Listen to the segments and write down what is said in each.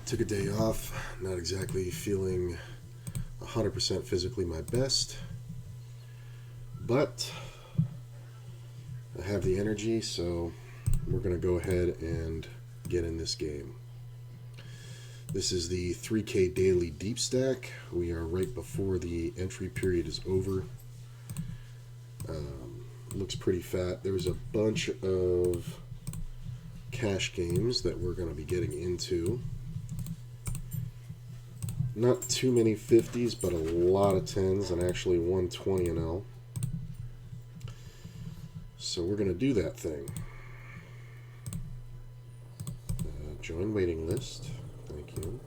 Took a day off, not exactly feeling 100% physically my best, but I have the energy, so we're going to go ahead and get in this game. This is the 3K Daily Deep Stack. We are right before the entry period is over. Looks pretty fat. There's a bunch of cash games that we're going to be getting into. Not too many 50s, but a lot of 10s, and actually 120 and L. So we're going to do that thing. Join waiting list. Thank you.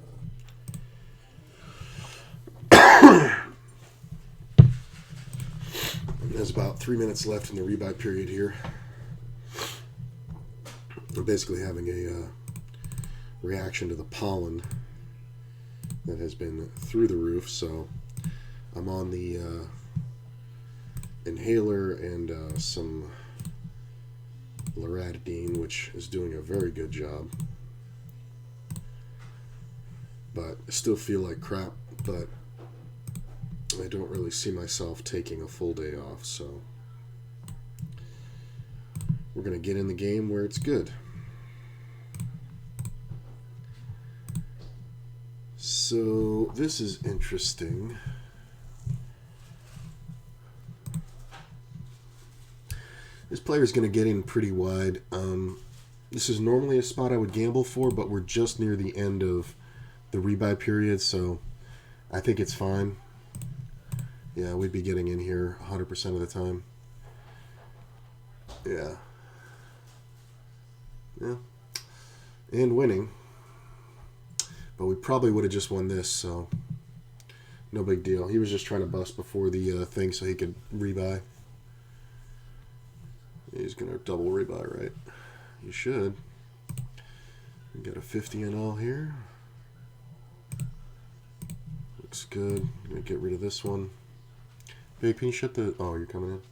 There's about 3 minutes left in the rebuy period here. I'm basically having a reaction to the pollen that has been through the roof, so I'm on the inhaler and some loratadine, which is doing a very good job. But I still feel like crap, but I don't really see myself taking a full day off, so we're going to get in the game where it's good. So this is interesting. This player is going to get in pretty wide. This is normally a spot I would gamble for, but we're just near the end of the rebuy period, so I think it's fine. Yeah, we'd be getting in here 100% of the time. Yeah. Yeah. And winning. But we probably would have just won this, so no big deal. He was just trying to bust before the thing so he could rebuy. He's going to double rebuy, right? You should. We got a 50 and all here. Looks good. I'm going to get rid of this one. Babe, can you shut the... Oh, you're coming in?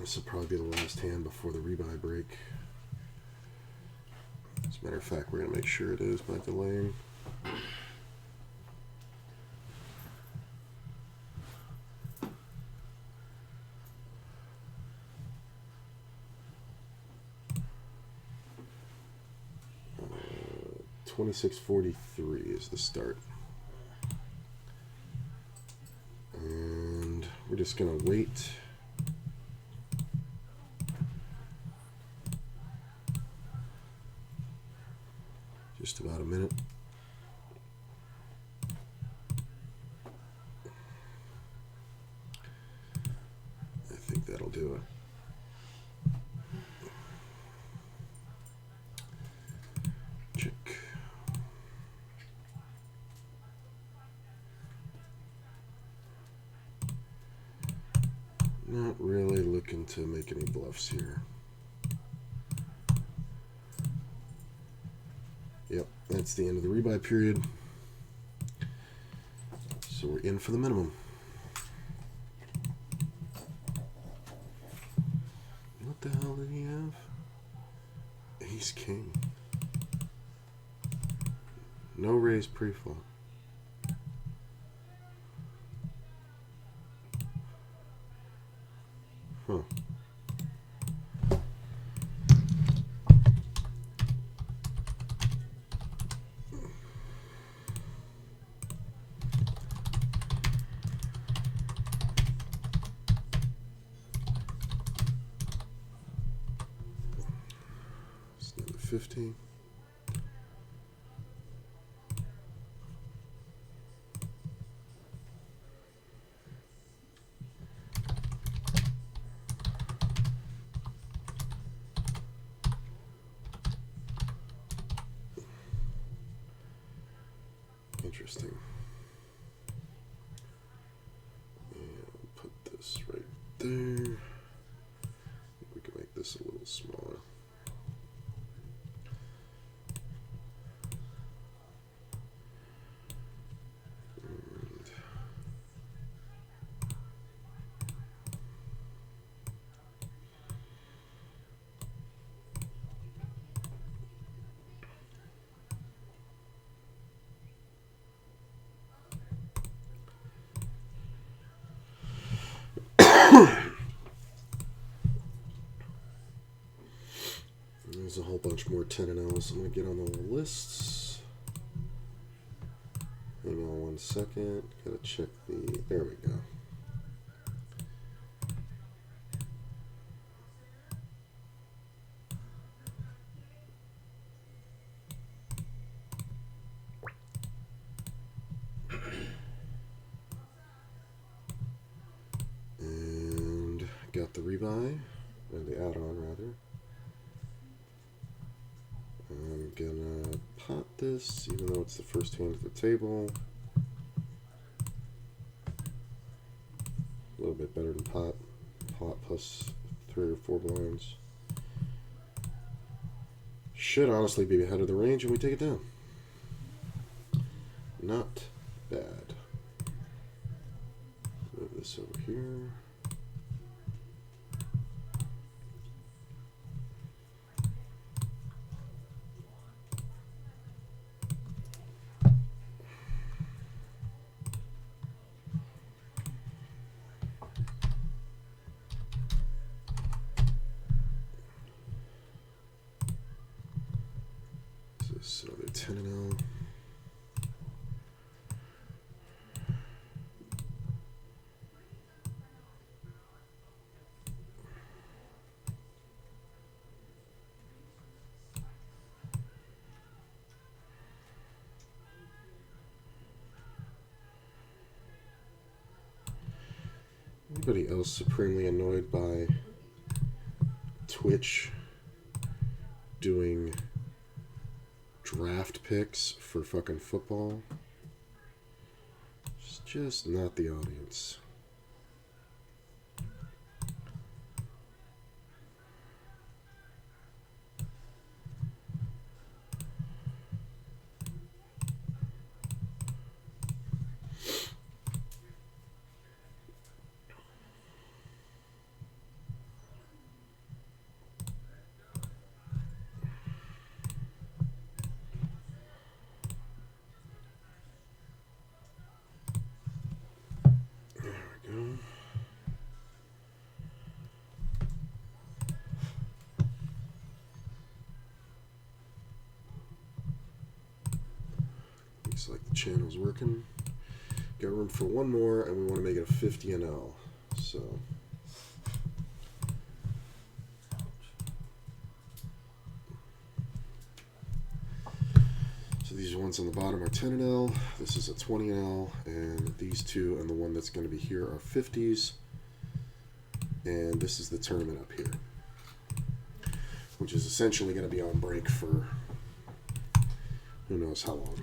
This will probably be the last hand before the rebuy break. As a matter of fact, we're going to make sure it is by delaying. Uh, 2643 is the start. And we're just going to wait. Just about a minute. I think that'll do it. Check. Not really looking to make any bluffs here. Yep, that's the end of the rebuy period. So we're in for the minimum. What the hell did he have? Ace King. No raise pre-flop. Huh. It's number 15. Interesting. And put this right there. We can make this a little smaller. There's a whole bunch more 10 and L's I'm going to get on the lists. Hang on 1 second. Gotta check the. There we go. And got the rebuy, or the add-on rather. I'm gonna pot this, even though it's the first hand at the table. A little bit better than pot. Pot plus 3 or 4 blinds. Should honestly be ahead of the range, and we take it down. Not bad. Move this over here. This is another 10 and L. Anybody else supremely annoyed by Twitch doing draft picks for fucking football? It's just not the audience. Looks like the channel's working. Got room for one more, and we want to make it a 50 and L. So these ones on the bottom are 10 and L. This is a 20 and L, and these two and the one that's going to be here are 50s. And this is the tournament up here, which is essentially going to be on break for who knows how long.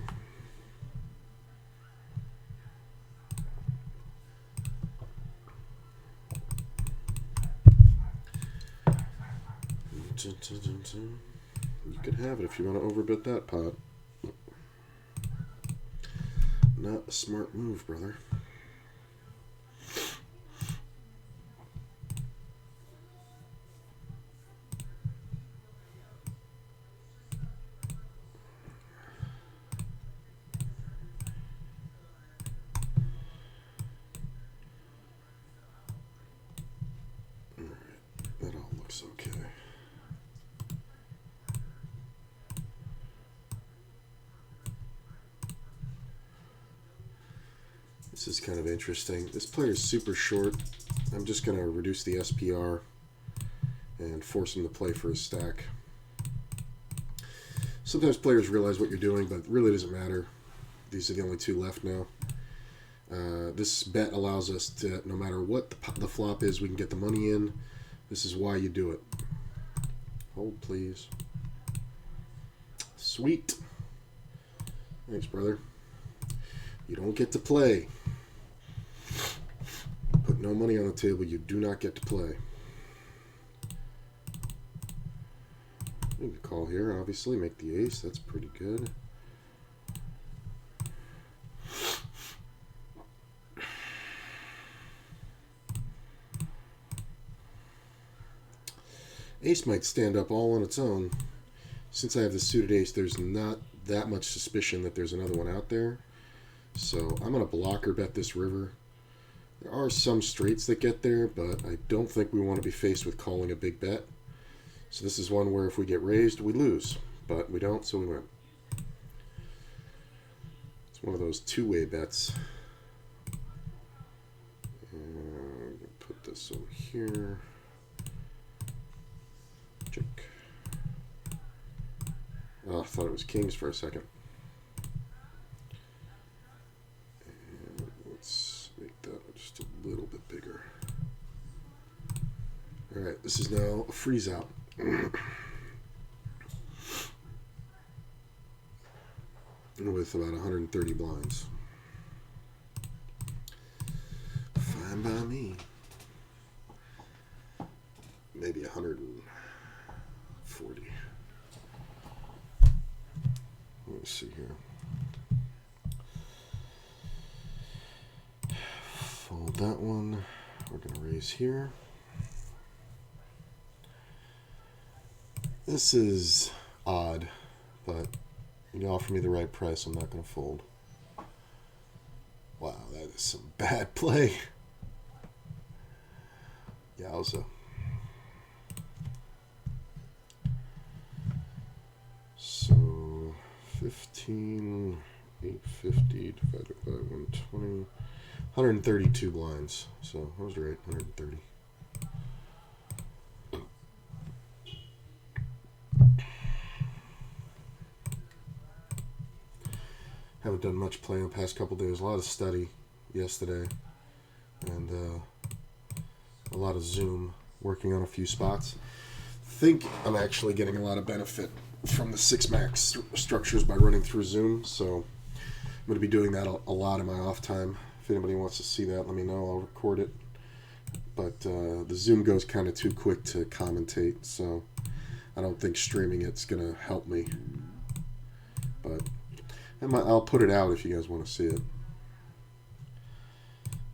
You can have it if you want to overbid that pot. Not a smart move, brother. Alright, that all looks okay. This is kind of interesting. This player is super short. I'm just going to reduce the SPR and force him to play for his stack. Sometimes players realize what you're doing, but it really doesn't matter. These are the only two left now. This bet allows us to, no matter what the flop is, we can get the money in. This is why you do it. Hold, please. Sweet. Thanks, brother. You don't get to play. Put no money on the table. You do not get to play. You can call here, obviously. Make the ace. That's pretty good. Ace might stand up all on its own. Since I have the suited ace, there's not that much suspicion that there's another one out there. So I'm going to blocker bet this river. There are some straights that get there, but I don't think we want to be faced with calling a big bet. So this is one where if we get raised, we lose. But we don't, so we win. It's one of those two-way bets. And put this over here. Check. Oh, I thought it was kings for a second. And let's make that just a little bit bigger. All right, this is now a freeze out. With about 130 blinds. Fine by me. Maybe 140. Let me see here. Fold that one. We're going to raise here. This is odd, but you offer me the right price, I'm not going to fold. Wow, that is some bad play. Yowza. So, 15, 850 divided by 120, 132 blinds. So, I was right, 130. Haven't done much play in the past couple days. A lot of study yesterday, and a lot of Zoom, working on a few spots. Think I'm actually getting a lot of benefit from the 6 max structures by running through Zoom, so I'm going to be doing that a lot in my off time. If anybody wants to see that, let me know. I'll record it. But the Zoom goes kind of too quick to commentate, so I don't think streaming it's going to help me. But I'll put it out if you guys want to see it.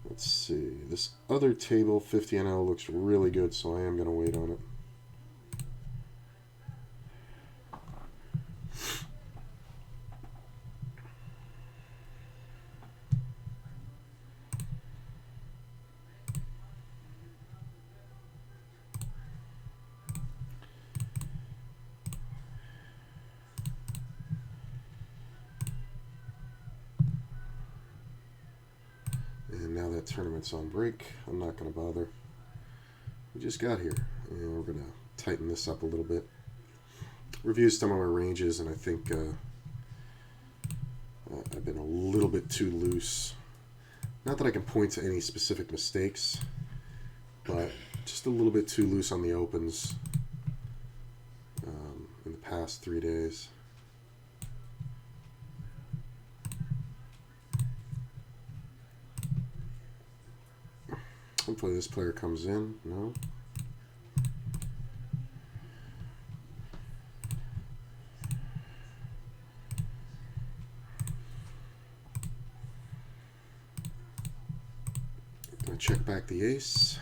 Let's see. This other table, 50 NL, looks really good, so I am going to wait on it. Now that tournament's on break, I'm not going to bother. We just got here, and we're going to tighten this up a little bit. Review some of our ranges, and I think I've been a little bit too loose. Not that I can point to any specific mistakes, but just a little bit too loose on the opens in the past 3 days. Hopefully this player comes in. No. Gonna check back the ace.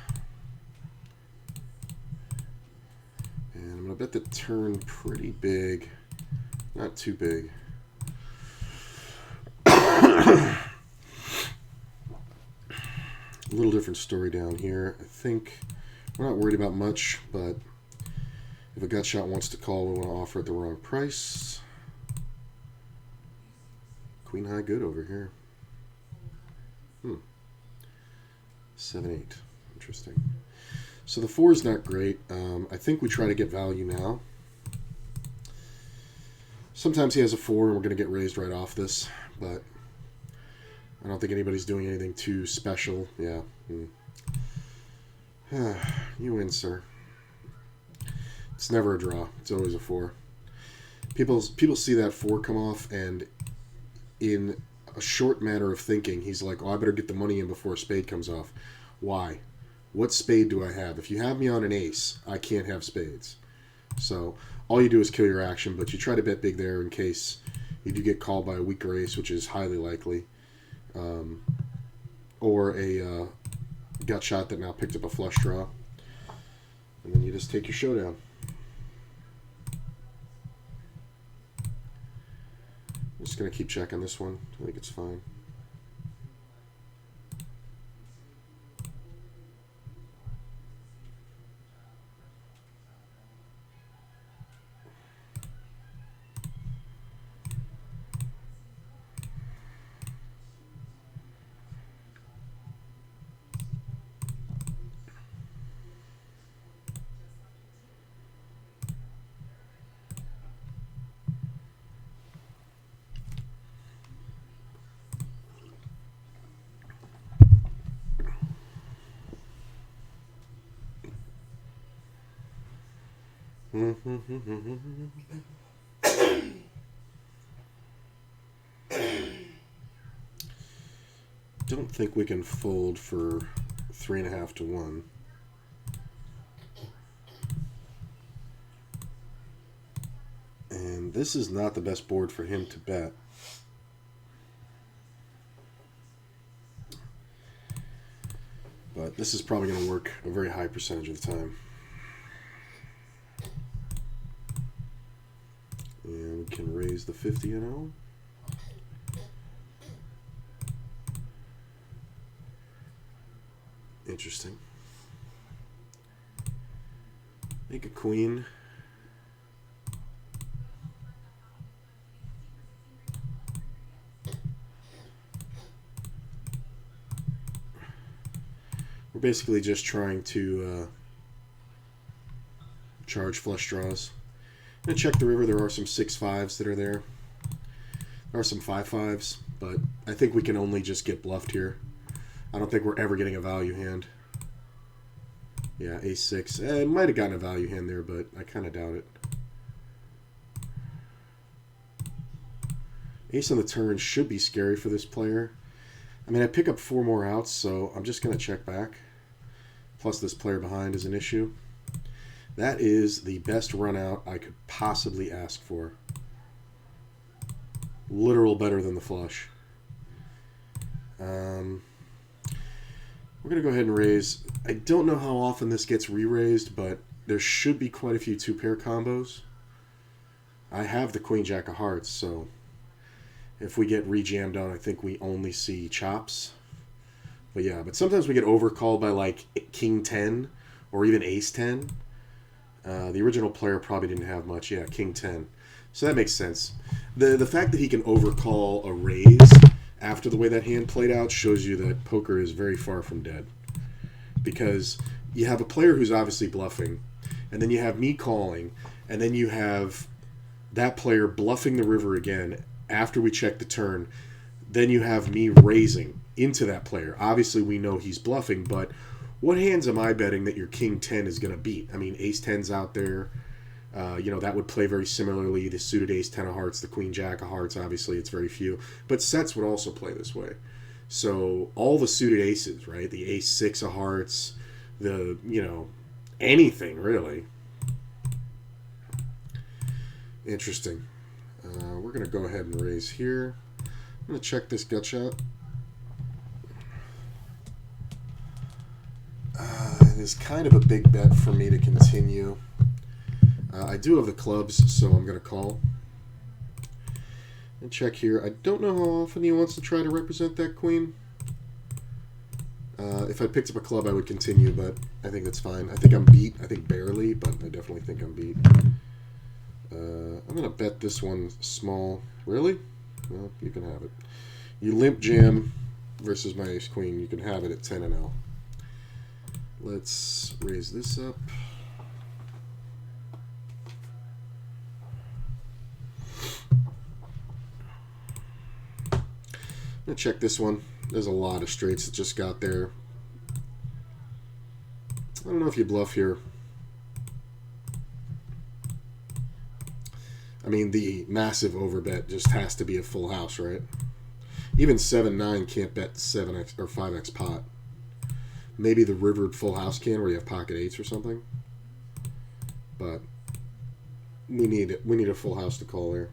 And I'm gonna bet the turn pretty big. Not too big. A little different story down here. I think we're not worried about much, but if a gut shot wants to call, we want to offer at the wrong price. Queen high good over here. 7-8. Interesting. So the 4 is not great. I think we try to get value now. Sometimes he has a 4 and we're going to get raised right off this, but I don't think anybody's doing anything too special. Yeah. You win, sir. It's never a draw. It's always a 4. People see that 4 come off, and in a short matter of thinking, he's like, oh, I better get the money in before a spade comes off. Why? What spade do I have? If you have me on an ace, I can't have spades. So all you do is kill your action, but you try to bet big there in case you do get called by a weaker ace, which is highly likely. Or a gut shot that now picked up a flush draw, and then you just take your showdown. I'm just going to keep checking this one. I think it's fine. Don't think we can fold for 3.5 to 1. And this is not the best board for him to bet. But this is probably going to work a very high percentage of the time. And we can raise the 50 and 0. Interesting. Make a queen. We're basically just trying to charge flush draws. I'm going to check the river. There are some 6-5s that are there. There are some 5-5s, but I think we can only just get bluffed here. I don't think we're ever getting a value hand. Yeah, ace-6. It might have gotten a value hand there, but I kind of doubt it. Ace on the turn should be scary for this player. I mean, I pick up 4 more outs, so I'm just going to check back. Plus, this player behind is an issue. That is the best run out I could possibly ask for. Literal better than the flush. We're going to go ahead and raise. I don't know how often this gets re-raised, but there should be quite a few 2-pair combos. I have the Queen Jack of Hearts, so if we get re-jammed on, I think we only see chops. But yeah, but sometimes we get overcalled by like King 10 or even Ace 10. The original player probably didn't have much. Yeah, King 10. So that makes sense. The fact that he can overcall a raise after the way that hand played out shows you that poker is very far from dead. Because you have a player who's obviously bluffing, and then you have me calling, and then you have that player bluffing the river again after we check the turn. Then you have me raising into that player. Obviously, we know he's bluffing, but what hands am I betting that your King 10 is going to beat? I mean, Ace 10's out there. That would play very similarly. The suited Ace 10 of Hearts, the Queen Jack of Hearts, obviously it's very few. But sets would also play this way. So all the suited aces, right? The Ace 6 of Hearts, anything really. Interesting. We're going to go ahead and raise here. I'm going to check this gut shot. It is kind of a big bet for me to continue. I do have the clubs, so I'm going to call. And check here. I don't know how often he wants to try to represent that queen. If I picked up a club, I would continue, but I think that's fine. I think I'm beat. I think barely, but I definitely think I'm beat. I'm going to bet this one small. Really? Well, you can have it. You limp jam versus my ace queen. You can have it at 10 and 0. Let's raise this up. I'm going to check this one. There's a lot of straights that just got there. I don't know if you bluff here. I mean, the massive overbet just has to be a full house, right? Even 7-9 can't bet 7x or 5x pot. Maybe the rivered full house can, where you have pocket eights or something. But we need it. We need a full house to call there.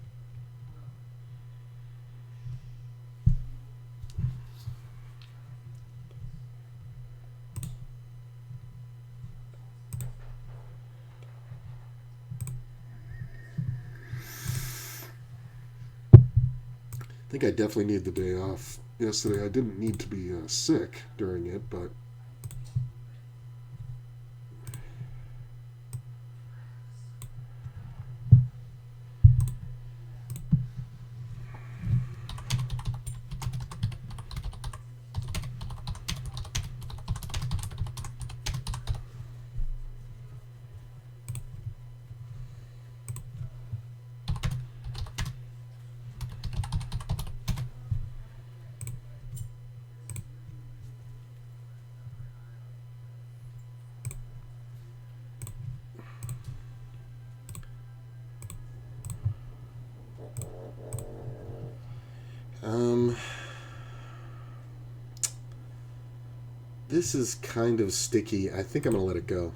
I think I definitely need the day off yesterday. I didn't need to be sick during it, but This is kind of sticky. I think I'm going to let it go.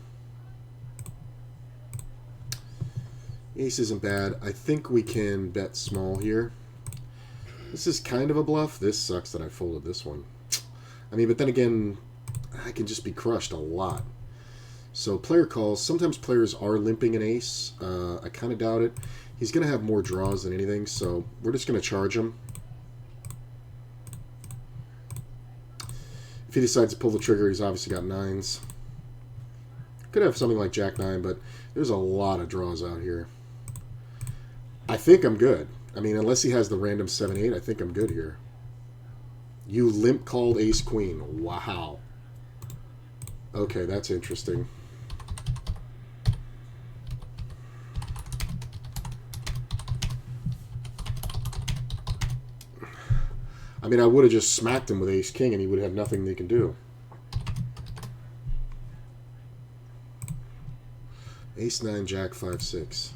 Ace isn't bad. I think we can bet small here. This is kind of a bluff. This sucks that I folded this one. I mean, but then again, I can just be crushed a lot. So player calls. Sometimes players are limping an ace. I kind of doubt it. He's going to have more draws than anything, so we're just going to charge him. If he decides to pull the trigger, he's obviously got nines. Could have something like Jack 9, but there's a lot of draws out here. I think I'm good. I mean, unless he has the random 7-8, I think I'm good here. You limp called ace queen. Wow. Okay, that's interesting. I mean, I would have just smacked him with ace king and he would have nothing they can do. Ace 9, Jack 5, 6.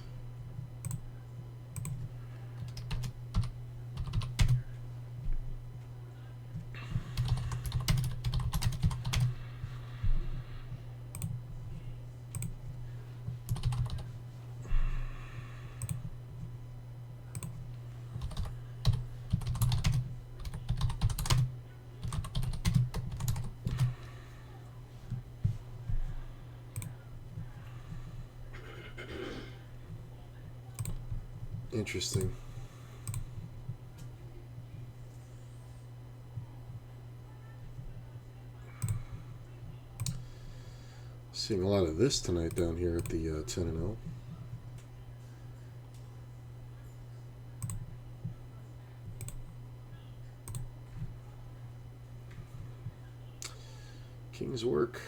Interesting. Seeing a lot of this tonight down here at the 10-0. King's work.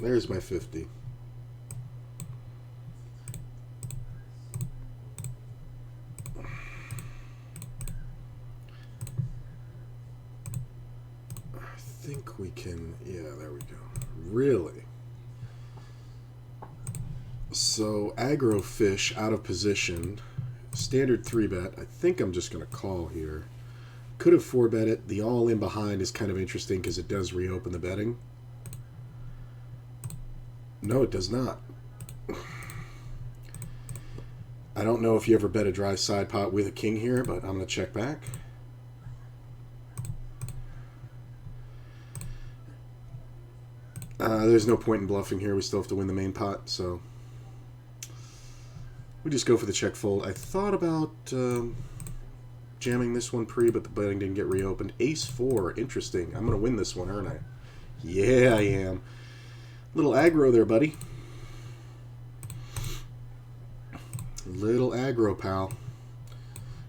There's my 50. I think we can, yeah, there we go. Really? So, aggro fish out of position. Standard 3-bet. I think I'm just going to call here. Could have 4-bet it. The all-in behind is kind of interesting because it does reopen the betting. No, it does not. I don't know if you ever bet a dry side pot with a king here, but I'm going to check back. There's no point in bluffing here. We still have to win the main pot, so we just go for the check fold. I thought about jamming this one pre, but the betting didn't get reopened. Ace 4, interesting. I'm going to win this one, aren't I? Yeah, I am. Little aggro there, buddy. Little aggro, pal.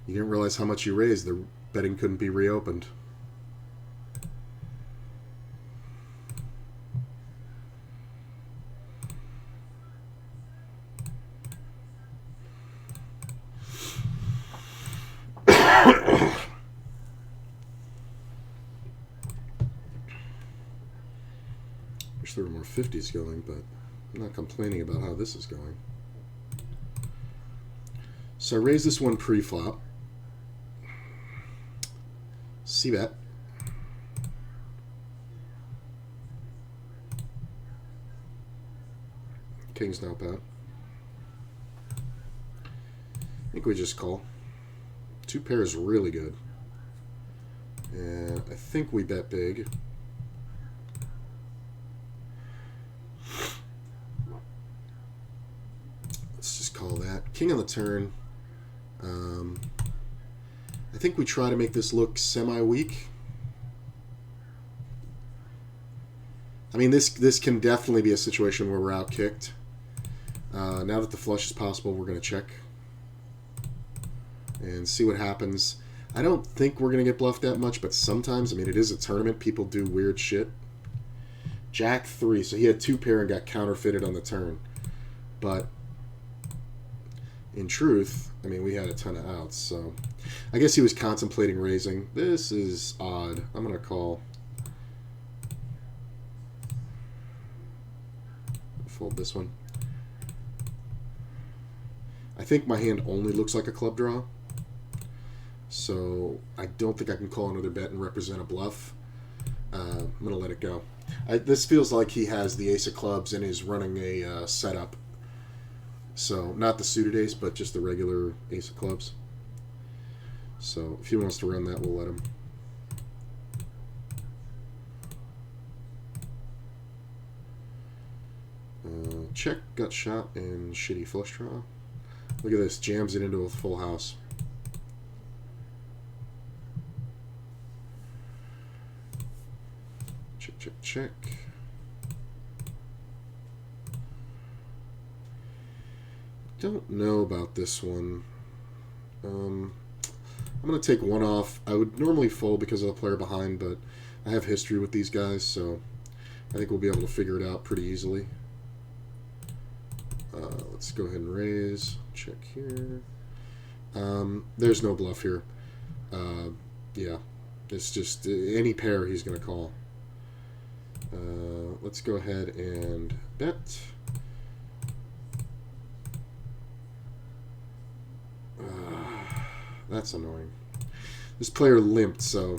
You didn't realize how much you raised. The betting couldn't be reopened. Wish there were more 50s going, but I'm not complaining about how this is going. So I raised this one pre-flop. C-bet. King's not bad. I think we just call. Two pairs really good. And I think we bet big. Let's just call that. King on the turn. I think we try to make this look semi-weak. I mean, this can definitely be a situation where we're out-kicked. Now that the flush is possible, we're going to check and see what happens. I don't think we're going to get bluffed that much, but sometimes, I mean, it is a tournament. People do weird shit. Jack 3, so he had two pair and got counterfeited on the turn. But in truth, I mean, we had a ton of outs, so I guess he was contemplating raising. This is odd. I'm going to call. Fold this one. I think my hand only looks like a club draw, so I don't think I can call another bet and represent a bluff. I'm going to let it go. This feels like he has the ace of clubs and is running a setup. So, not the suited ace, but just the regular ace of clubs. So, if he wants to run that, we'll let him. Check, gut shot, and shitty flush draw. Look at this, jams it into a full house. Check, check, check. Don't know about this one. I'm going to take one off. I would normally fold because of the player behind, but I have history with these guys, so I think we'll be able to figure it out pretty easily. Let's go ahead and raise. Check here. There's no bluff here. Yeah, it's just any pair he's going to call. Let's go ahead and bet. That's annoying. This player limped, so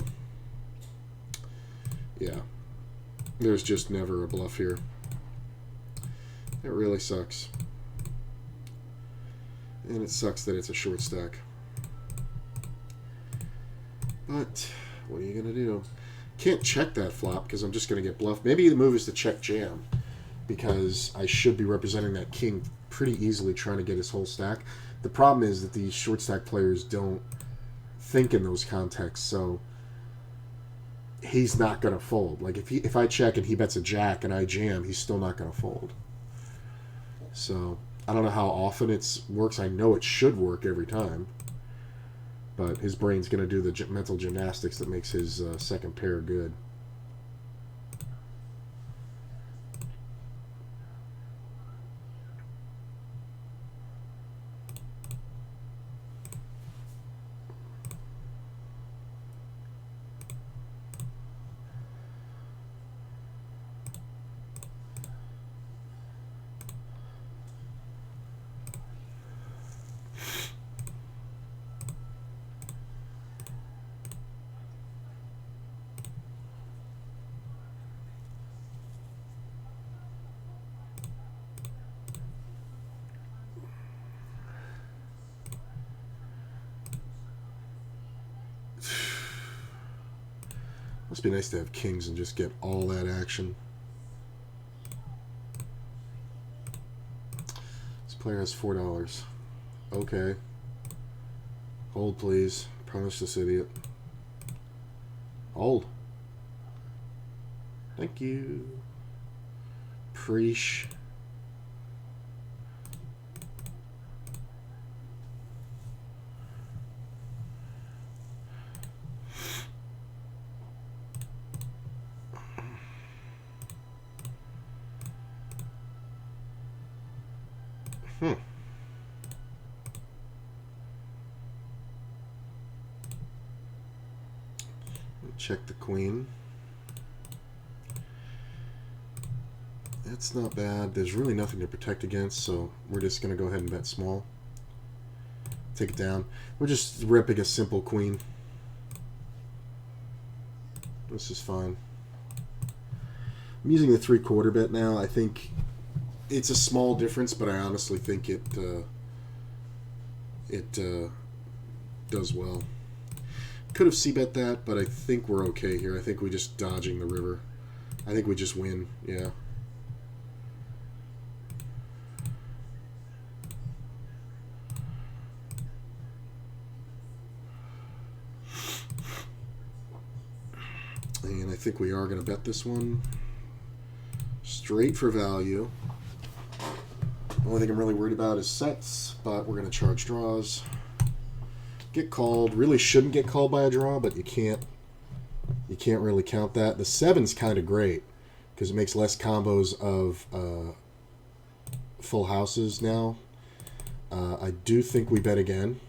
yeah, there's just never a bluff here. It really sucks. And it sucks that it's a short stack. But what are you going to do? Can't check that flop because I'm just going to get bluffed. Maybe the move is to check jam because I should be representing that king pretty easily trying to get his whole stack. The problem is that these short stack players don't think in those contexts, so he's not going to fold. Like if I check and he bets a jack and I jam, he's still not going to fold. So I don't know how often it works. I know it should work every time, but his brain's going to do the mental gymnastics that makes his second pair good. Must be nice to have kings and just get all that action. This player has $4. Okay. Hold, please. Punish this idiot. Hold. Thank you. Preesh. Check the queen. That's not bad. There's really nothing to protect against, so we're just going to go ahead and bet small. Take it down. We're just ripping a simple queen. This is fine. I'm using the 3/4 bet now. I think it's a small difference, but I honestly think it does well. Could have c-bet that, but I think we're okay here. I think we're just dodging the river. I think we just win, yeah. And I think we are going to bet this one. Straight for value. The only thing I'm really worried about is sets, but we're going to charge draws. Get called. Really shouldn't get called by a draw, but you can't really count that. The 7's kind of great because it makes less combos of full houses now. I do think we bet again.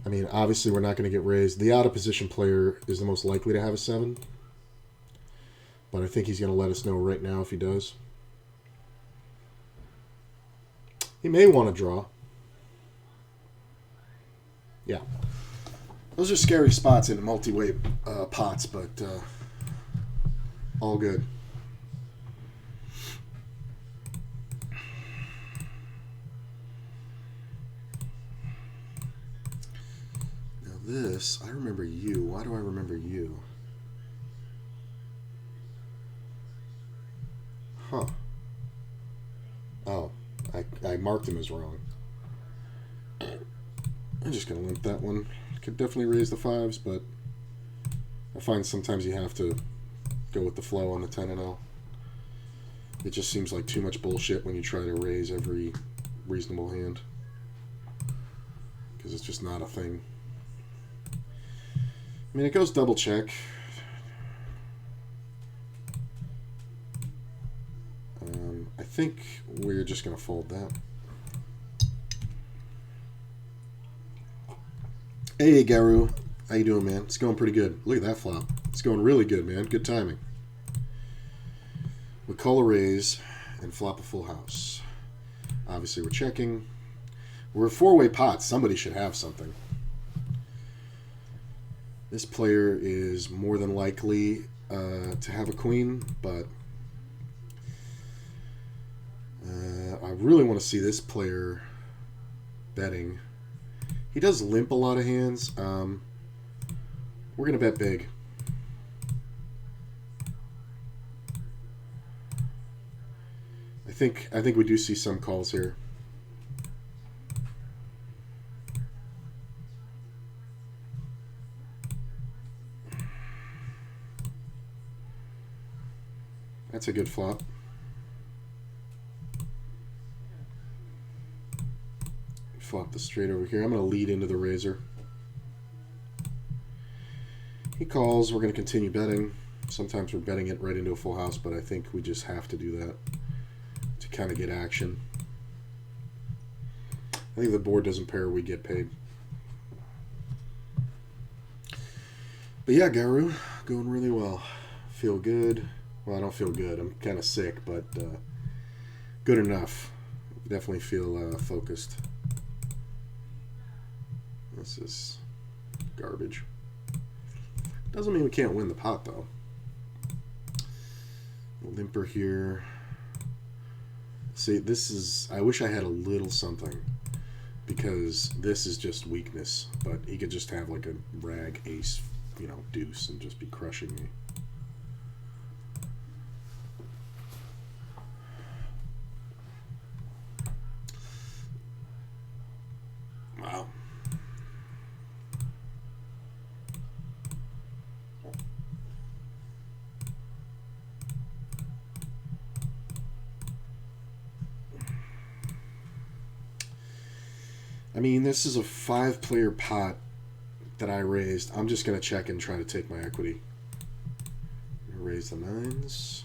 I mean, obviously we're not going to get raised. The out of position player is the most likely to have a 7, but I think he's going to let us know right now if he does. He may want to draw. Yeah. Those are scary spots in multi-way pots, but all good. Now this, I remember you. Why do I remember you? Huh. Oh, I marked him as wrong. I'm just going to limp that one. Could definitely raise the 5s, but I find sometimes you have to go with the flow on the 10 and L. It just seems like too much bullshit when you try to raise every reasonable hand, because it's just not a thing. I mean, it goes double check. I think we're just going to fold that. Hey, Garu. How you doing, man? It's going pretty good. Look at that flop. It's going really good, man. Good timing. We call a raise and flop a full house. Obviously, we're checking. We're a 4-way pot. Somebody should have something. This player is more than likely to have a queen, but I really want to see this player betting. He does limp a lot of hands. We're going to bet big. I think we do see some calls here. That's a good flop. Flop the straight over here. I'm going to lead into the razor. He calls. We're going to continue betting. Sometimes we're betting it right into a full house, but I think we just have to do that to kind of get action. I think if the board doesn't pair, we get paid. But yeah, Garu, going really well. Feel good. Well, I don't feel good. I'm kind of sick, but good enough. Definitely feel focused. This is garbage. Doesn't mean we can't win the pot, though. Limper here. See, this is... I wish I had a little something, because this is just weakness. But he could just have like a rag ace, you know, deuce, and just be crushing me. Wow. mean, this is a 5-player pot that I raised. I'm just going to check and try to take my equity. Raise the 9s.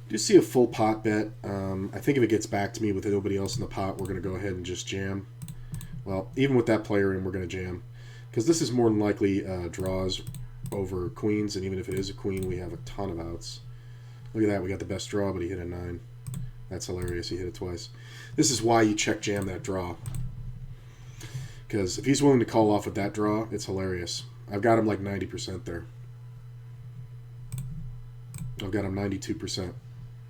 Do see a full pot bet. I think if it gets back to me with nobody else in the pot, we're going to go ahead and just jam. Well, even with that player in, we're going to jam. Because this is more than likely draws over queens, and even if it is a queen, we have a ton of outs. Look at that, we got the best draw, but he hit a 9. That's hilarious, he hit it twice. This is why you check jam that draw. Because if he's willing to call off with that draw, it's hilarious. I've got him like 90% there. I've got him 92%.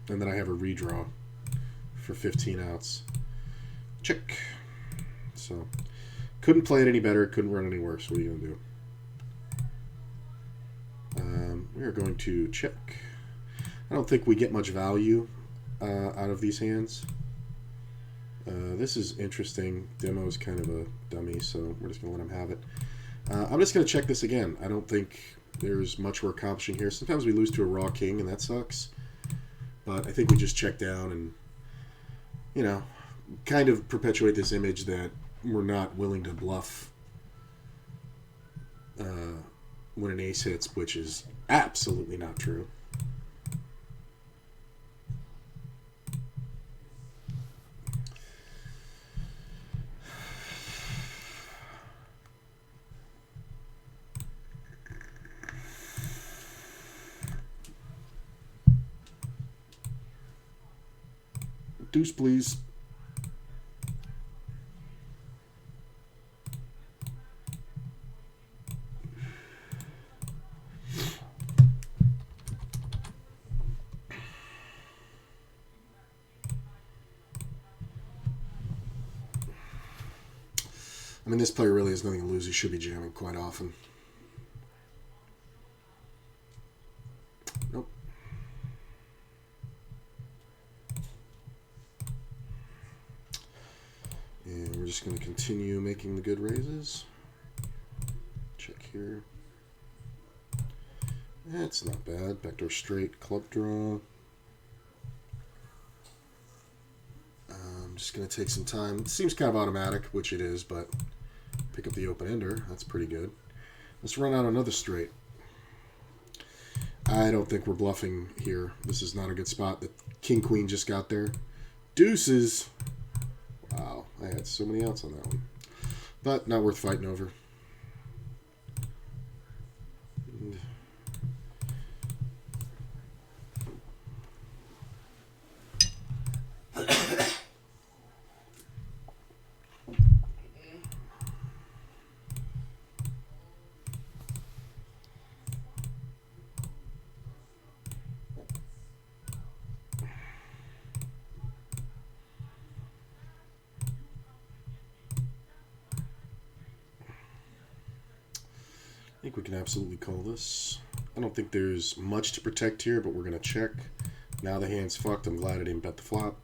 And then I have a redraw for 15 outs. Check. So, couldn't play it any better. Couldn't run any worse. What are you going to do? We are going to check. I don't think we get much value out of these hands. This is interesting. Demo is kind of a dummy, so we're just going to let him have it. I'm just going to check this again. I don't think there's much we're accomplishing here. Sometimes we lose to a raw king, and that sucks. But I think we just check down and, you know, kind of perpetuate this image that we're not willing to bluff when an ace hits, which is absolutely not true. Deuce, please. I mean, this player really has nothing to lose. He should be jamming quite often. Nope. And we're just going to continue making the good raises. Check here. That's not bad. Backdoor straight, club draw. I'm just going to take some time. It seems kind of automatic, which it is, but pick up the open ender. That's pretty good. Let's run out another straight. I don't think we're bluffing here. This is not a good spot. The king-queen just got there. Deuces. Wow, I had so many outs on that one. But not worth fighting over. I think we can absolutely call this. I don't think there's much to protect here, but we're going to check. Now the hand's fucked. I'm glad I didn't bet the flop.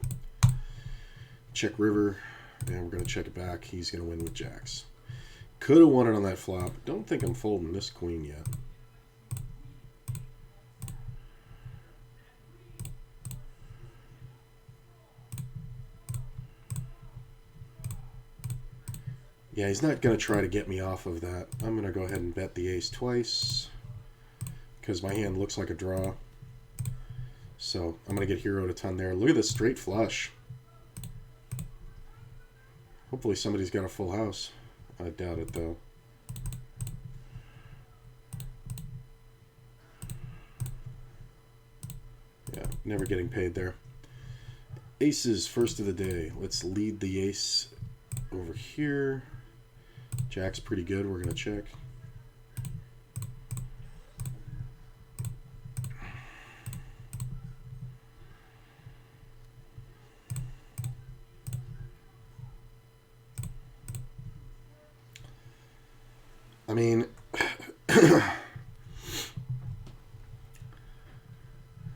Check river, and we're going to check it back. He's going to win with jacks. Could have won it on that flop. Don't think I'm folding this queen yet. Yeah, he's not going to try to get me off of that. I'm going to go ahead and bet the ace twice because my hand looks like a draw. So I'm going to get heroed a ton there. Look at this straight flush. Hopefully somebody's got a full house. I doubt it, though. Yeah, never getting paid there. Aces, first of the day. Let's lead the ace over here. Jack's pretty good. We're going to check. I mean, I'm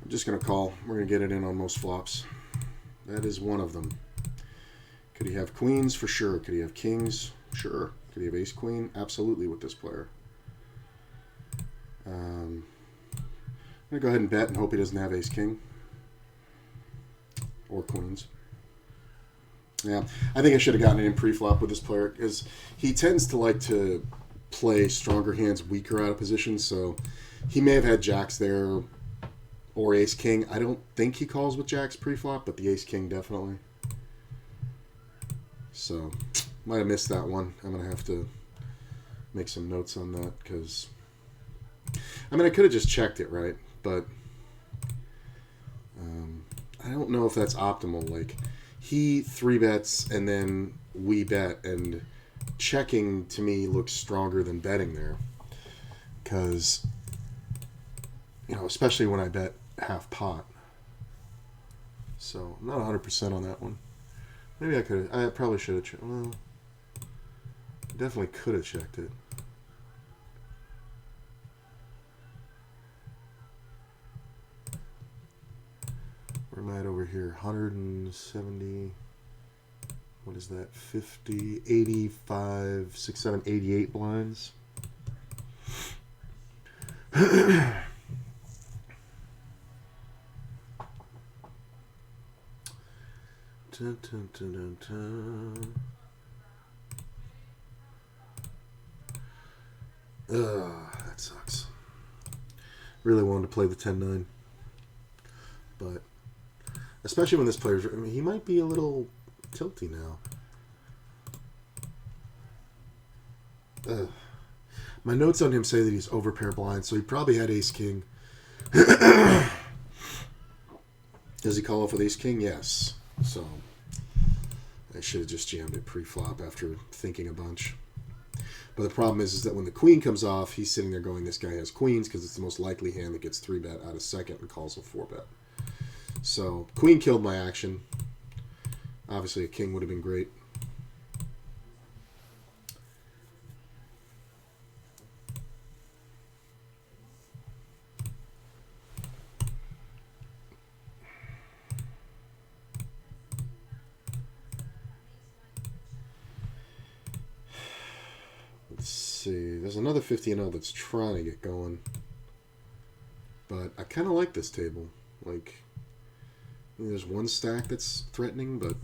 just going to call. We're going to get it in on most flops. That is one of them. Could he have queens? For sure. Could he have kings? Sure. Could he have ace queen? Absolutely with this player. I'm going to go ahead and bet and hope he doesn't have ace king or queens. Yeah, I think I should have gotten it in pre-flop with this player because he tends to like to play stronger hands weaker out of position. So he may have had jacks there or ace king. I don't think he calls with jacks pre-flop, but the ace king definitely. So might have missed that one. I'm gonna have to make some notes on that because I mean I could have just checked it, right, but I don't know if that's optimal. Like he three bets and then we bet, and checking to me looks stronger than betting there because especially when I bet half pot. So I'm not 100% on that one. Maybe I could. I probably should have checked. Well, definitely could have checked it. Where am I at over here? 170. What is that? 50, 85, 6, 7, 88 blinds. Dun, dun, dun, dun, dun. That sucks. Really wanted to play the 10-9. But especially when this player's... I mean, he might be a little tilty now. My notes on him say that he's over pair blind, so he probably had ace-king. Does he call off with ace-king? Yes. So I should have just jammed it pre-flop after thinking a bunch. But the problem is that when the queen comes off, he's sitting there going, this guy has queens because it's the most likely hand that gets 3-bet out of second and calls a 4-bet. So queen killed my action. Obviously a king would have been great. Let's see. There's another 50-0 that's trying to get going. But I kind of like this table. Like, there's one stack that's threatening, but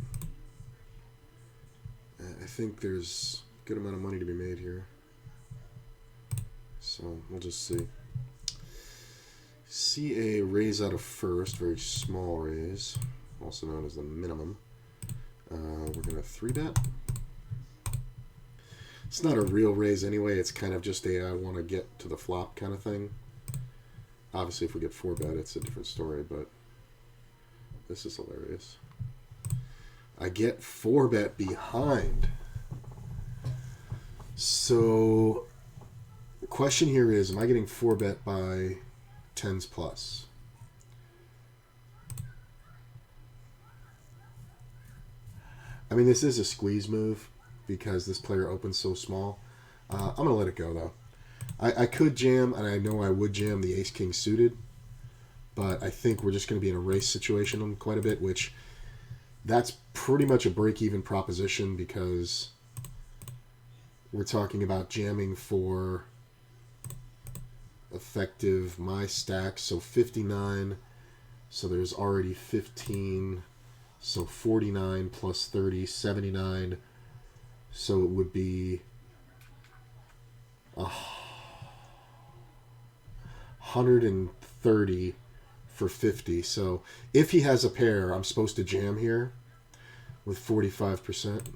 I think there's a good amount of money to be made here. So we'll just see. See a raise out of first, very small raise, also known as the minimum. We're going to 3-bet. It's not a real raise anyway. It's kind of just a I want to get to the flop kind of thing. Obviously, if we get 4-bet, it's a different story, but this is hilarious. I get 4-bet behind. So the question here is, am I getting 4-bet by 10s plus? I mean, this is a squeeze move because this player opens so small. I'm going to let it go, though. I could jam, and I know I would jam the ace-king suited, but I think we're just going to be in a race situation on quite a bit, which that's pretty much a break-even proposition because we're talking about jamming for effective my stack, so 59, so there's already 15, so 49 plus 30, 79, so it would be 130 for 50. So if he has a pair, I'm supposed to jam here with 45%.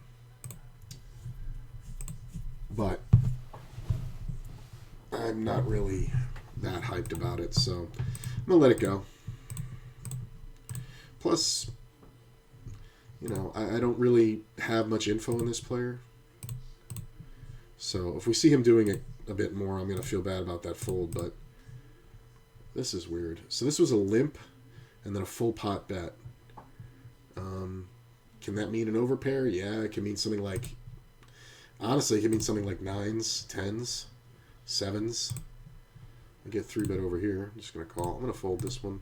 But I'm not really that hyped about it, so I'm going to let it go. Plus, I don't really have much info on this player. So if we see him doing it a bit more, I'm going to feel bad about that fold, but this is weird. So this was a limp and then a full pot bet. Can that mean an overpair? Yeah, it can mean something like... Honestly, it can mean something like 9s, 10s, 7s. I get 3-bet over here. I'm just going to call. I'm going to fold this one.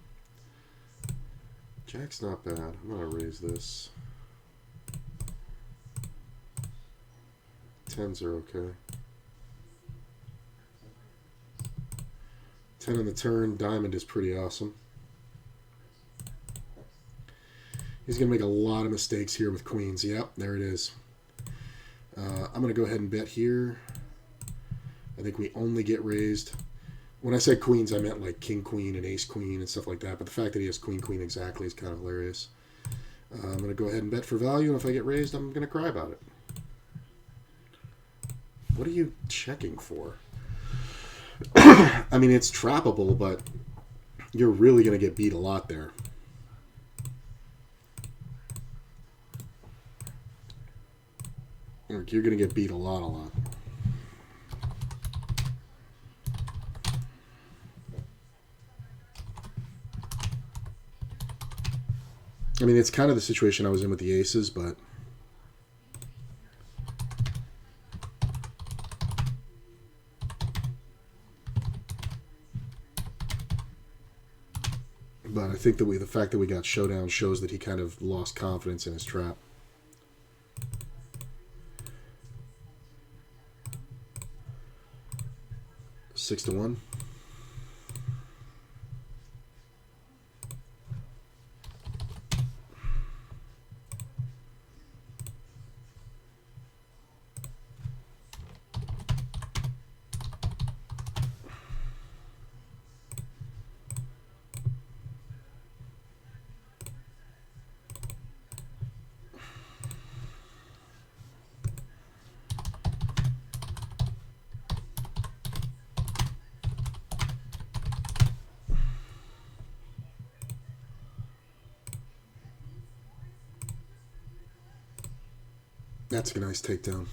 Jack's not bad. I'm going to raise this. 10s are okay. 10 on the turn. Diamond is pretty awesome. He's going to make a lot of mistakes here with queens. Yep, there it is. I'm going to go ahead and bet here. I think we only get raised. When I said queens, I meant like king, queen, and ace, queen, and stuff like that. But the fact that he has queen, queen exactly is kind of hilarious. I'm going to go ahead and bet for value, and if I get raised, I'm going to cry about it. What are you checking for? I mean, it's trappable, but you're really going to get beat a lot there. You're going to get beat a lot. I mean, it's kind of the situation I was in with the aces, but I think that the fact that we got showdown shows that he kind of lost confidence in his trap. Six to 1. That's a nice takedown.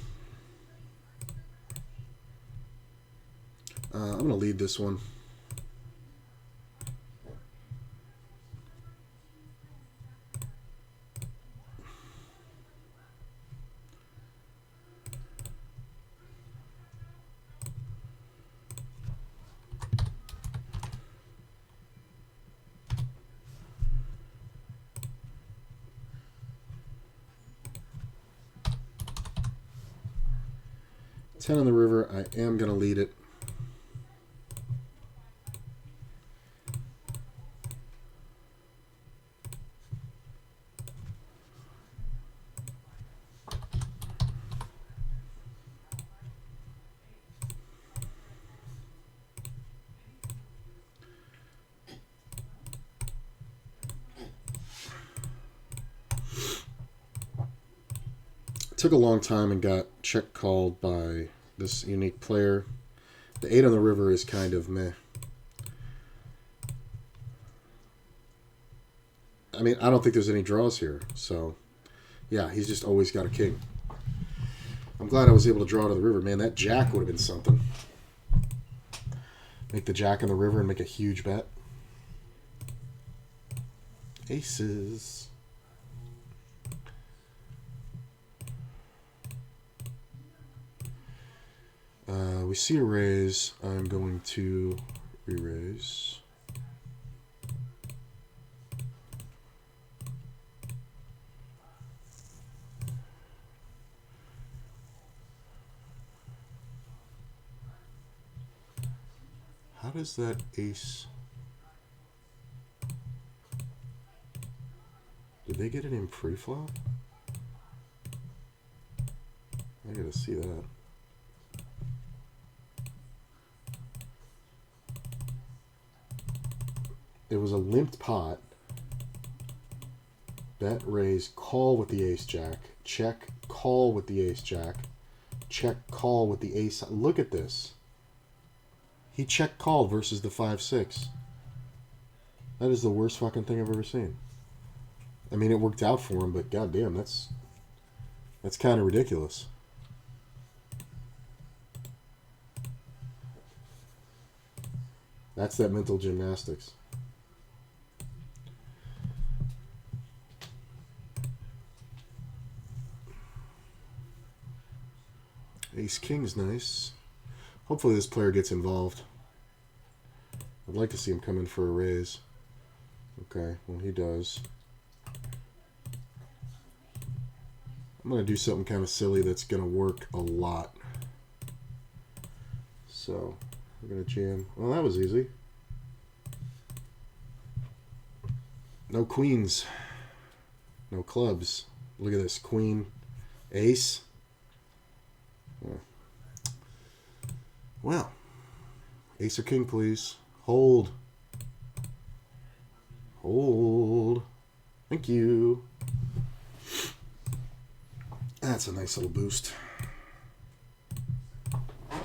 I'm going to lead this one. Ten on the river. I am going to lead it. Took a long time and got check called by this unique player. The 8 on the river is kind of meh. I mean, I don't think there's any draws here. So, yeah, he's just always got a king. I'm glad I was able to draw to the river. Man, that jack would have been something. Make the jack in the river and make a huge bet. Aces. We see a raise. I'm going to re-raise. How does that ace... Did they get it in pre-flop? I gotta see that. It was a limped pot. Bet, raise, call with the ace jack. Check, call with the ace jack. Check, call with the ace. Look at this. He check called versus the 5-6. That is the worst fucking thing I've ever seen. I mean, it worked out for him, but goddamn, that's kind of ridiculous. That's that mental gymnastics. Ace King's nice. Hopefully this player gets involved. I'd like to see him come in for a raise. Okay, well he does. I'm going to do something kind of silly that's going to work a lot. So, we're going to jam. Well, that was easy. No queens. No clubs. Look at this. Queen, ace. Oh. Well, ace or king, please. Hold. Hold. Thank you. That's a nice little boost. I'm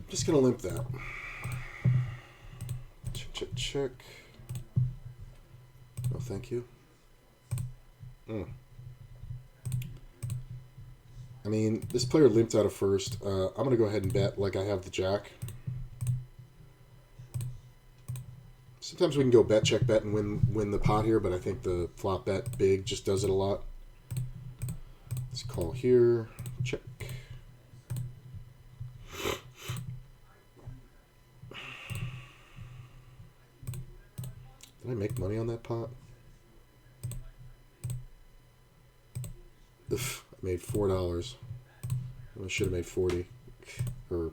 just going to limp that. Check, check, check. No, thank you. I mean, this player limped out of first. I'm going to go ahead and bet like I have the jack. Sometimes we can go bet, check, bet, and win the pot here, but I think the flop bet big just does it a lot. Let's call here. Check. Did I make money on that pot? Ugh, I made $4. I should have made 40, or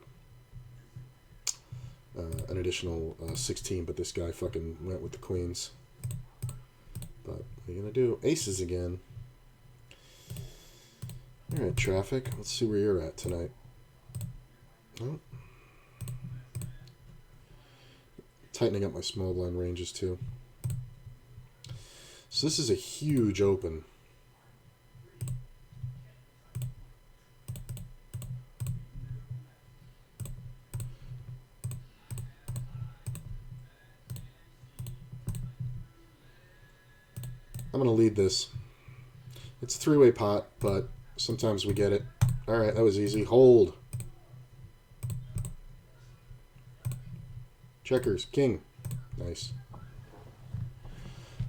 an additional 16. But this guy fucking went with the queens. But what are you gonna do? Aces again. All right, traffic. Let's see where you're at tonight. Oh. Tightening up my small blind ranges too. So this is a huge open. I'm going to lead this. It's a three-way pot, but sometimes we get it. All right, that was easy. Hold. Checkers. King. Nice.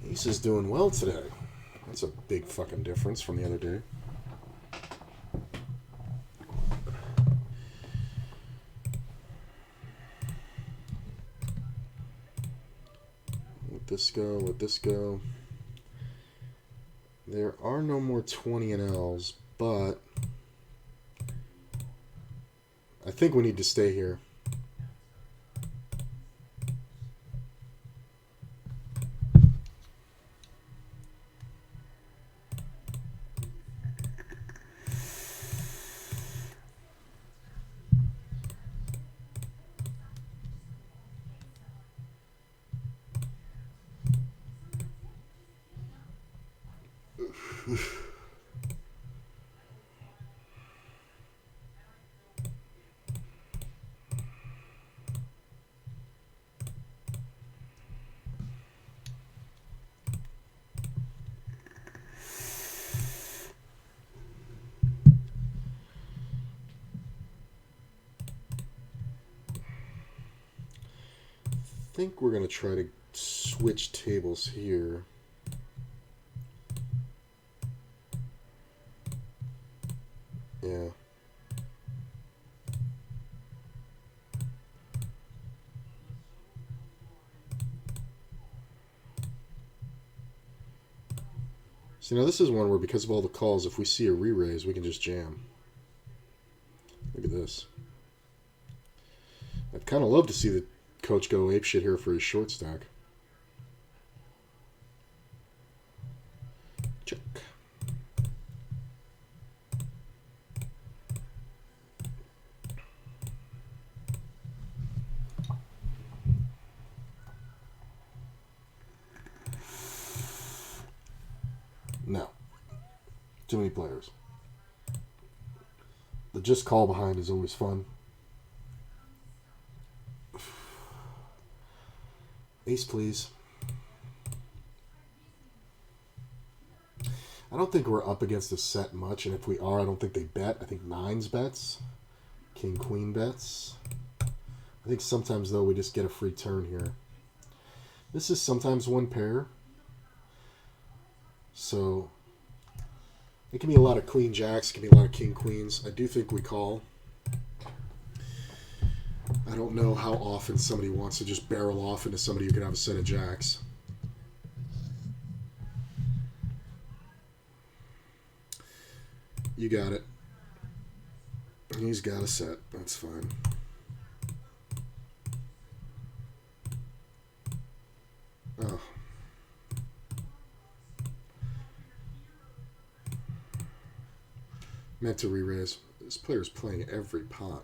Ace is doing well today. That's a big fucking difference from the other day. Let this go. Let this go. There are no more 20 and L's, but I think we need to stay here. I think we're going to try to switch tables here. Yeah. See, now this is one where because of all the calls, if we see a re-raise, we can just jam. Look at this. I'd kind of love to see the coach go apeshit here for his short stack. Check. No. Too many players. The just call behind is always fun. Ace, please. I don't think we're up against a set much, and if we are, I don't think they bet. I think nines bets. King, queen bets. I think sometimes, though, we just get a free turn here. This is sometimes one pair. So, it can be a lot of queen jacks. It can be a lot of king queens. I do think we call. I don't know how often somebody wants to just barrel off into somebody who could have a set of jacks. You got it. He's got a set. That's fine. Meant to re-raise. This player's playing every pot.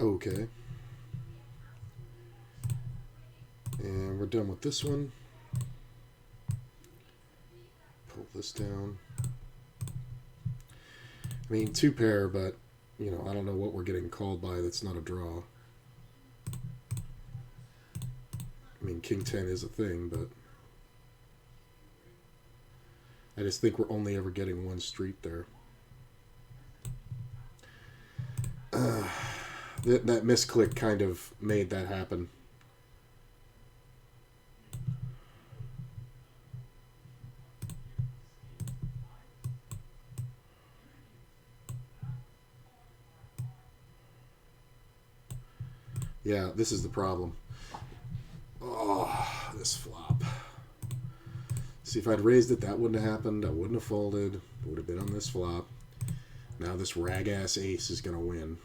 Okay. And we're done with this one. Pull this down. I mean, 2-pair, but, you know, I don't know what we're getting called by that's not a draw. I mean, King 10 is a thing, but I just think we're only ever getting one street there. That misclick kind of made that happen. Yeah, this is the problem. Oh, this flop. See, if I'd raised it, that wouldn't have happened. I wouldn't have folded. It would have been on this flop. Now this rag-ass ace is going to win.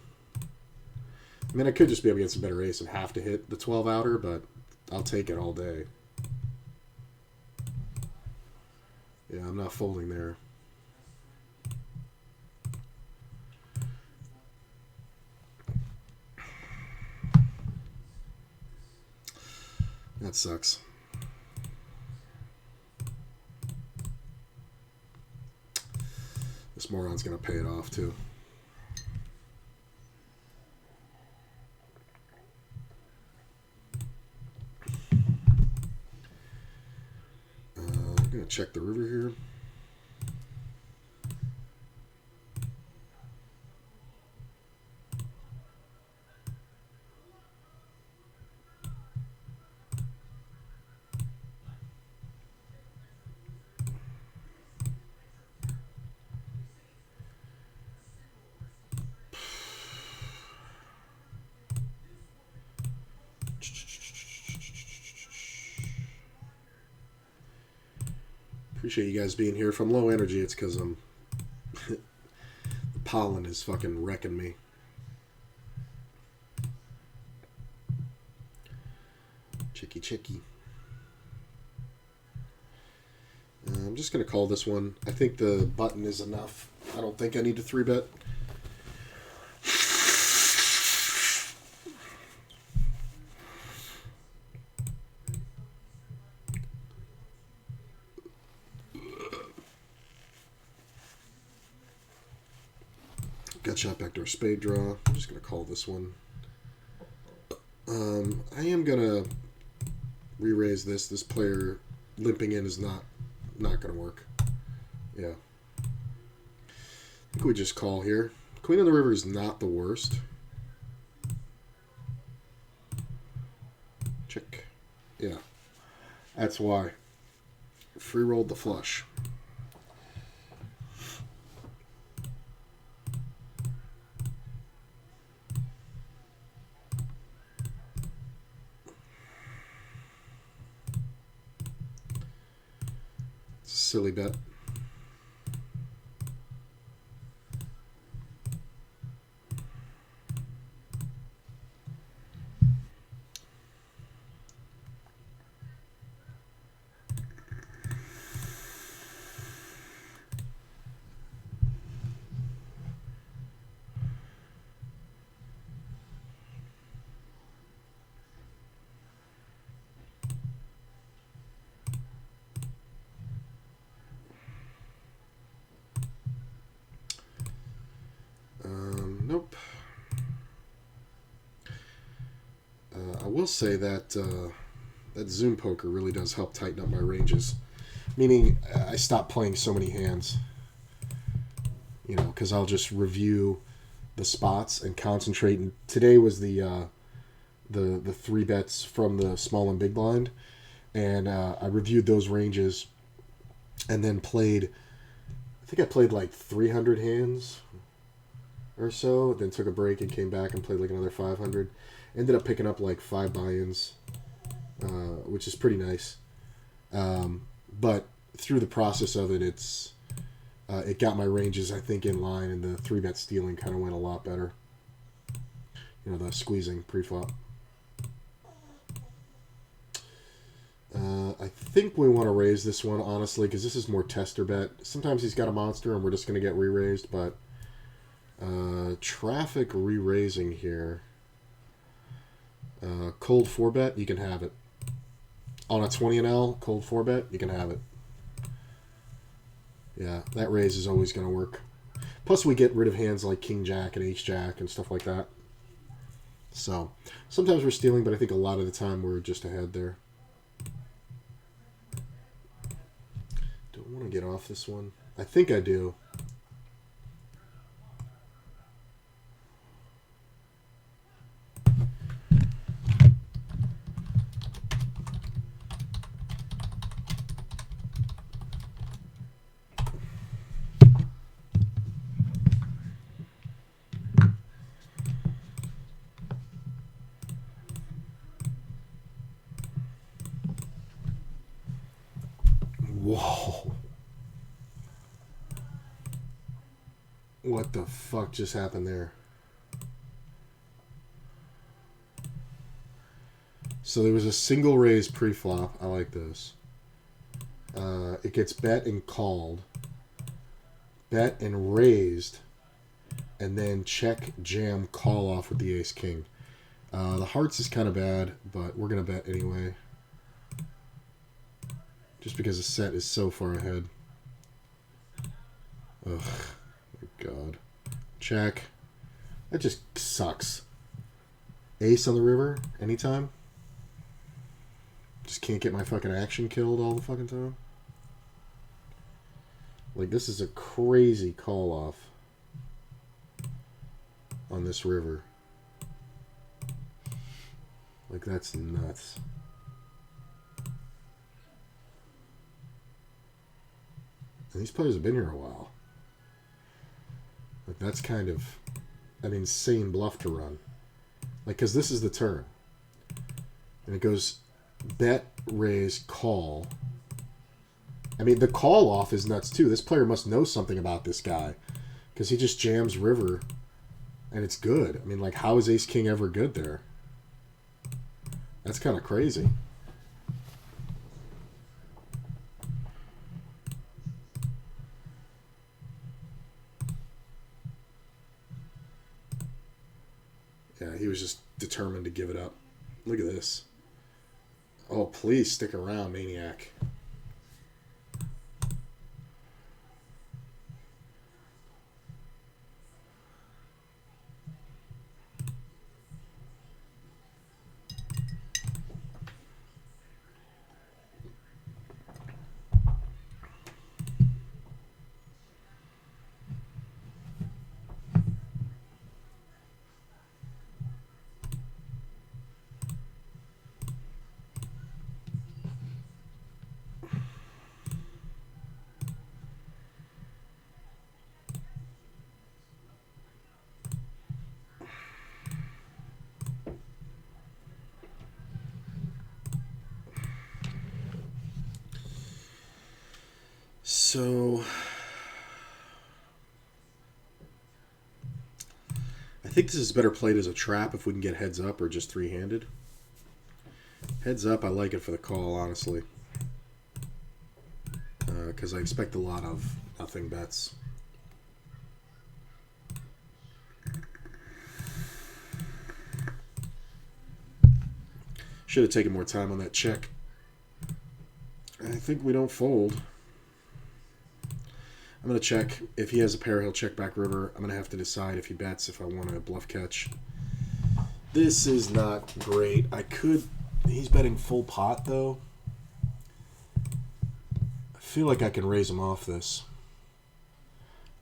I mean, I could just be up against a better ace and have to hit the 12-outer, but I'll take it all day. Yeah, I'm not folding there. That sucks. This moron's going to pay it off, too. I'm going to check the river here. Appreciate you guys being here. If I'm low energy, it's because I'm the pollen is fucking wrecking me. Chicky. I'm just going to call this one. I think the button is enough. I don't think I need to 3-bet. Gut shot, backdoor spade draw. I'm just going to call this one. I am going to re-raise this. This player limping in is not going to work. Yeah. I think we just call here. Queen on the river is not the worst. Check. Yeah. That's why. Free rolled the flush. Silly bet. Nope. I will say that that Zoom poker really does help tighten up my ranges. Meaning, I stop playing so many hands. You know, because I'll just review the spots and concentrate. And today was the 3 bets from the small and big blind, and I reviewed those ranges, and then played. I think I played like 300 hands or so, then took a break and came back and played like another 500. Ended up picking up like 5 buy-ins, which is pretty nice. But through the process of it, it got my ranges, I think, in line, and the 3-bet stealing kind of went a lot better. You know, the squeezing pre-flop. think we want to raise this one, honestly, because this is more tester bet. Sometimes he's got a monster and we're just going to get re-raised, but traffic re-raising here. Cold 4-bet, you can have it. On a 20 and L, cold 4-bet, you can have it. Yeah, that raise is always going to work. Plus, we get rid of hands like King Jack and Ace Jack and stuff like that. So, sometimes we're stealing, but I think a lot of the time we're just ahead there. Don't want to get off this one. I think I do. Whoa. What the fuck just happened there? So there was a single raise pre-flop. I like this. It gets bet and called. Bet and raised. And then check, jam, call off with the ace-king. The hearts is kind of bad, but we're going to bet anyway. Just because the set is so far ahead. Ugh. My God. Check. That just sucks. Ace on the river, anytime. Just can't get my fucking action killed all the fucking time. Like, this is a crazy call off on this river. Like, that's nuts. And these players have been here a while. Like, that's kind of an insane bluff to run. Like, because this is the turn. And it goes bet, raise, call. I mean, the call off is nuts, too. This player must know something about this guy. Because he just jams river, and it's good. I mean, like, how is ace-king ever good there? That's kind of crazy. Yeah, he was just determined to give it up. Look at this. Oh, please stick around, maniac. So, I think this is better played as a trap if we can get heads up or just three-handed. Heads up, I like it for the call, honestly. Because I expect a lot of nothing bets. Should have taken more time on that check. I think we don't fold. I'm going to check. If he has a pair, he'll check back river. I'm going to have to decide if he bets if I want to bluff catch. This is not great. I could... He's betting full pot, though. I feel like I can raise him off this.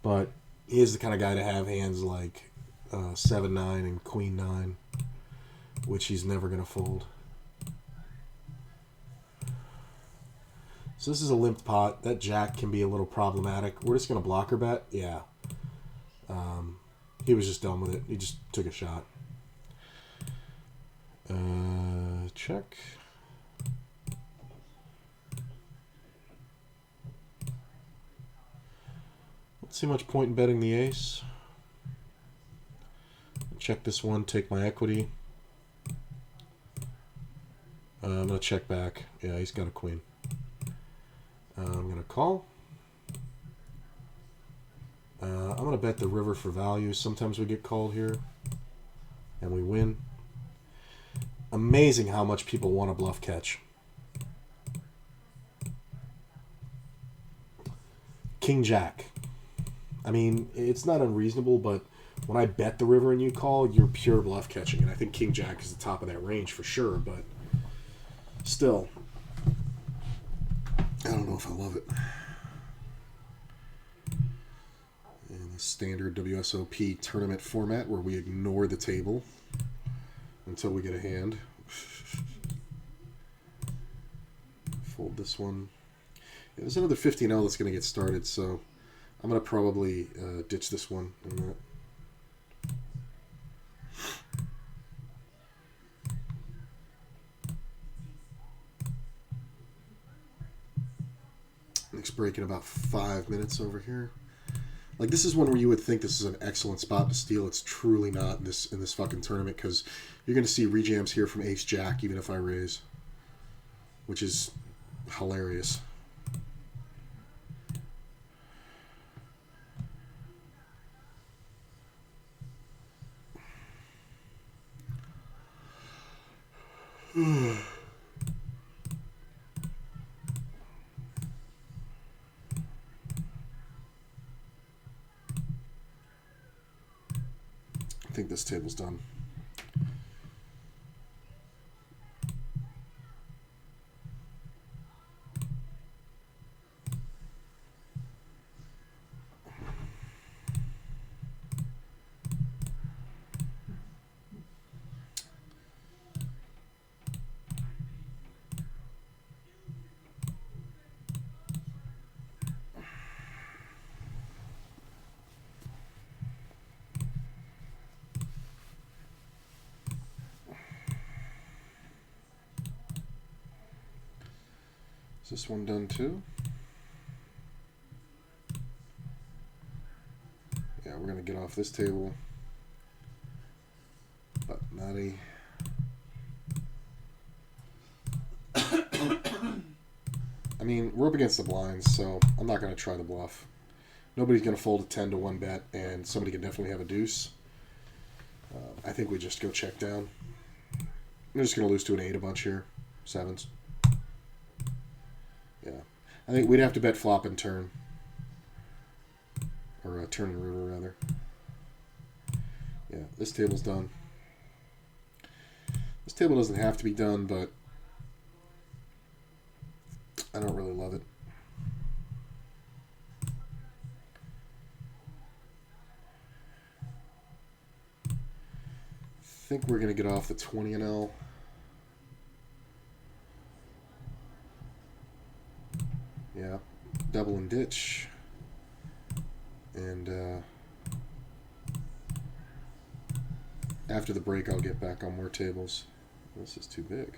But he is the kind of guy to have hands like 7-9 and Queen-9, which he's never going to fold. So this is a limped pot. That jack can be a little problematic. We're just going to blocker bet. Yeah. He was just done with it. He just took a shot. Check. Don't see much point in betting the ace. Check this one, take my equity. I'm going to check back. Yeah, he's got a queen. I'm going to call. I'm going to bet the river for value. Sometimes we get called here, and we win. Amazing how much people want a bluff catch. King Jack. I mean, it's not unreasonable, but when I bet the river and you call, you're pure bluff catching. And I think King Jack is the top of that range for sure, but still, I don't know if I love it. And the standard WSOP tournament format where we ignore the table until we get a hand. Fold this one. Yeah, there's another 15L that's going to get started, so I'm going to probably ditch this one in that. Next break in about 5 minutes over here. Like, this is one where you would think this is an excellent spot to steal. It's truly not in this fucking tournament, because you're going to see rejams here from Ace Jack even if I raise, which is hilarious. I think this table's done. Is this one done too? Yeah, we're going to get off this table. But nutty. I mean, we're up against the blinds, so I'm not going to try the bluff. Nobody's going to fold a 10 to 1 bet, and somebody can definitely have a deuce. I think we just go check down. I'm just going to lose to an 8 a bunch here. 7s. Yeah. I think we'd have to bet flop and turn. Or turn and river, rather. Yeah, this table's done. This table doesn't have to be done, but I don't really love it. I think we're going to get off the 20 and L. Yeah, double and ditch. And after the break, I'll get back on more tables. This is too big.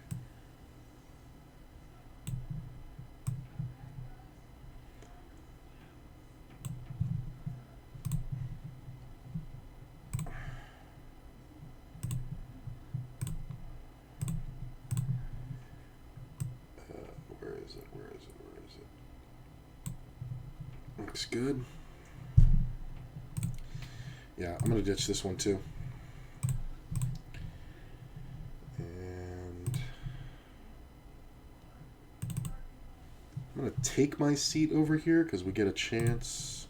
Where is it? Where is it? Where is it? Looks good. Yeah, I'm going to ditch this one too. And I'm going to take my seat over here because we get a chance.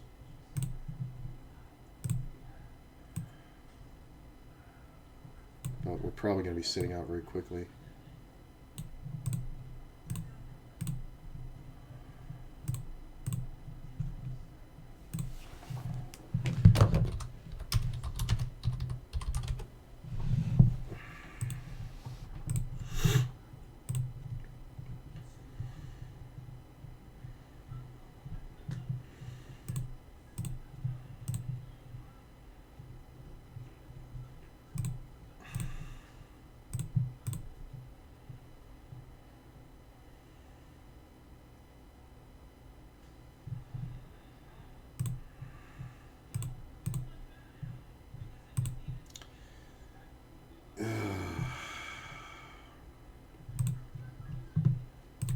But we're probably going to be sitting out very quickly.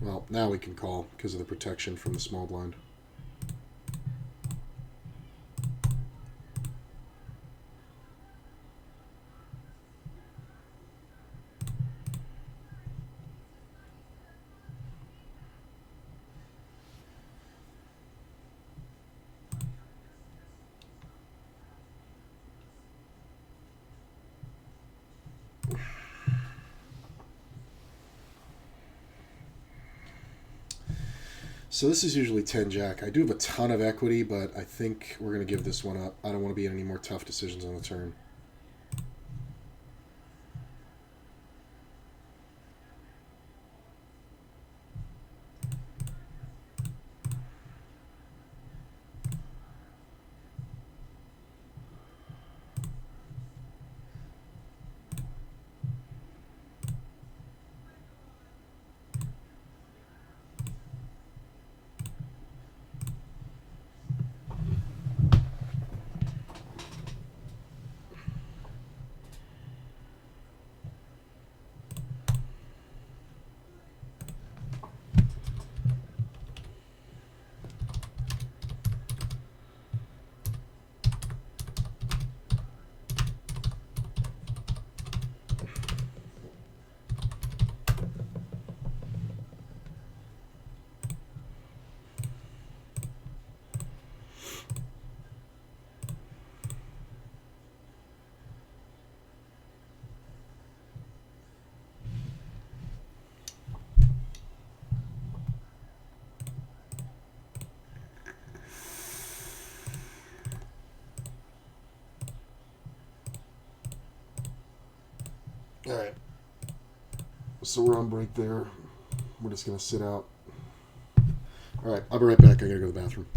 Well, now we can call because of the protection from the small blind. So this is usually 10 jack. I do have a ton of equity, but I think we're going to give this one up. I don't want to be in any more tough decisions on the turn. All right. So we're on break there. We're just going to sit out. All right. I'll be right back. I got to go to the bathroom.